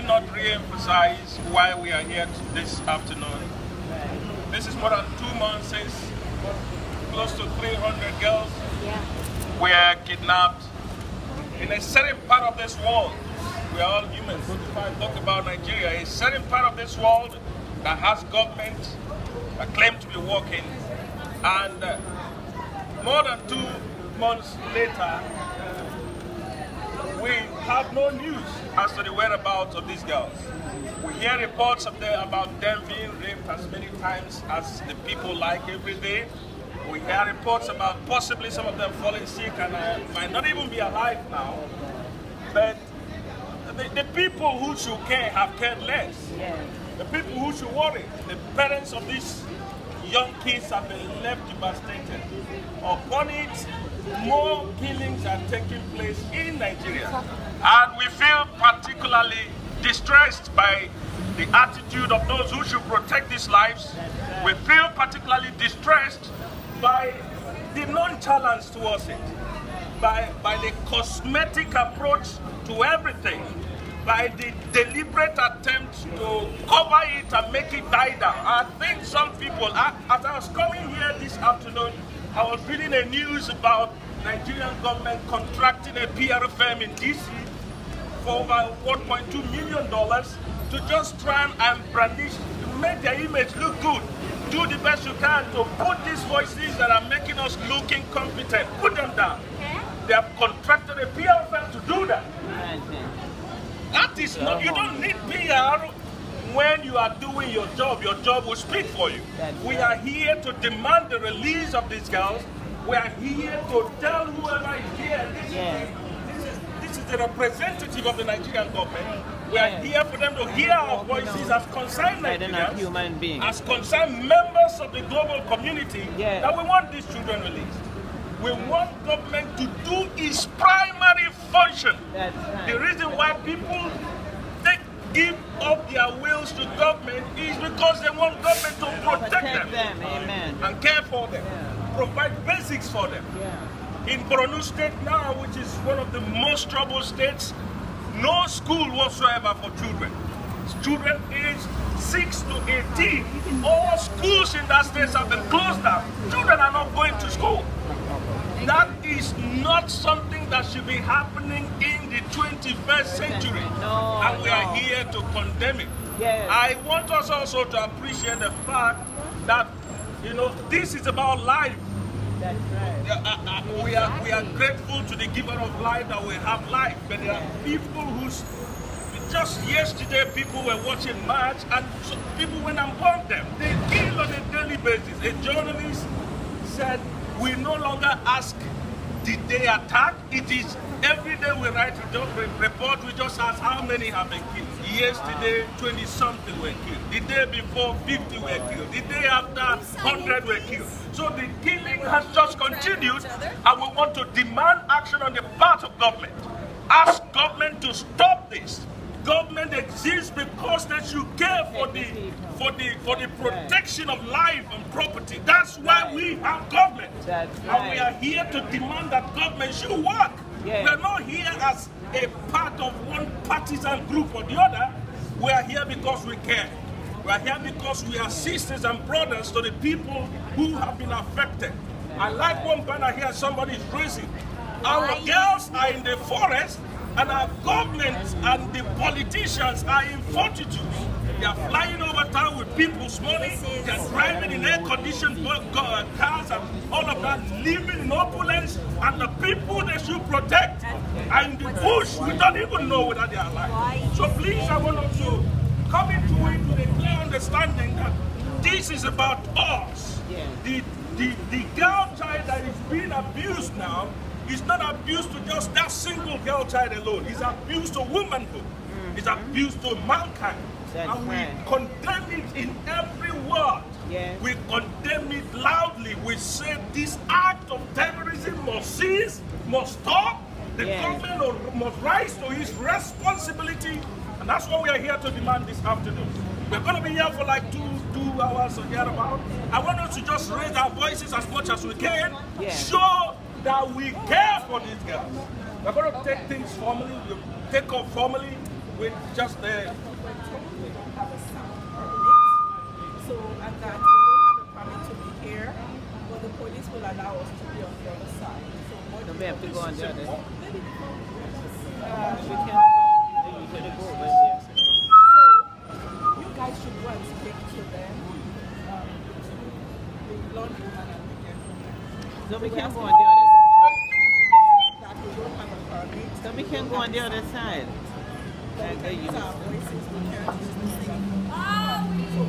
not re-emphasize why we are here this afternoon? This is more than 2 months since close to 300 girls were kidnapped in a certain part of this world. We are all humans. If I talk about Nigeria, a certain part of this world that has government that claim to be working, and more than 2 months later, we have no news as to the whereabouts of these girls. We hear reports about them being raped as many times as the people like every day. We hear reports about possibly some of them falling sick and might not even be alive now. But the people who should care have cared less. The people who should worry, the parents of these young kids have been left devastated. Upon it, more killings are taking place in Nigeria. And we feel particularly distressed by the attitude of those who should protect these lives. We feel particularly distressed by the nonchalance towards it, by the cosmetic approach to everything, by the deliberate attempt to cover it and make it die down. I think some people, as I was coming here this afternoon, I was reading the news about Nigerian government contracting a PR firm in DC for over $1.2 million to just try and brandish, make their image look good. Do the best you can to put these voices that are making us look incompetent, put them down. They have contracted a PR firm to do that. That is not, you don't need PR when you are doing your job. Your job will speak for you. We are here to demand the release of these girls. We are here to tell whoever is here, this is the representative of the Nigerian government. We are here for them to hear our voices as concerned Nigerians, as concerned members of the global community, that we want these children released. We want government to do its primary function. The reason why people give up their wills to government is because they want government to protect them. And care for them, provide basics for them. In Borno State now, which is one of the most troubled states, no school whatsoever for children. Children aged 6 to 18, all schools in that state have been closed down. Children are not going to school. That is not something that should be happening in the 21st century. And we are here to condemn it. I want us also to appreciate the fact that, you know, this is about life. That's right. We are grateful to the giver of life that we have life, but there are people who's, just yesterday people were watching match and people went and bombed them. They kill on a daily basis. A journalist said, we no longer ask, did they attack? It is every day we write a report, we just ask how many have been killed. Yesterday, 20-something were killed. The day before, 50 were killed. The day after, 100 were killed. So the killing has just continued, and we want to demand action on the part of government. Ask government to stop this. Government exists because they should care for the protection of life and property. That's why we have government. And we are here to demand that government should work. We are not here as a part of one partisan group or the other. We are here because we care. We are here because we are sisters and brothers to the people who have been affected. I like one banner here somebody is raising. Our girls are in the forest, and our governments and the politicians are in fortitude. They are flying over town with people's money. They are driving in air-conditioned cars and all of that, living in opulence. And the people they should protect are in the bush. We don't even know whether they are alive. So please, I want us to come into it with a clear understanding that this is about us. The girl child that is being abused now is not abused to just that single girl child alone. It's abused to womanhood. It's abused to mankind. And we condemn it in every word. We condemn it loudly. We say this act of terrorism must cease, must stop. The government must rise to its responsibility. And that's what we are here to demand this afternoon. We're going to be here for like two hours or thereabout. I want us to just raise our voices as much as we can. Show that we care for these girls. We're going to take things formally. We'll take off formally. with just the... We don't have a sound permit. So, and that we don't have a permit to be here, but the police will allow us to be on the other side. So what we have to go on the other side. maybe We can go over there. so you guys should go and speak to them. The blonde woman and the gentleman. So we can go on the other side. That we don't have a permit. So we can go on the other side. Like they use. Our voices, we can't use the same. So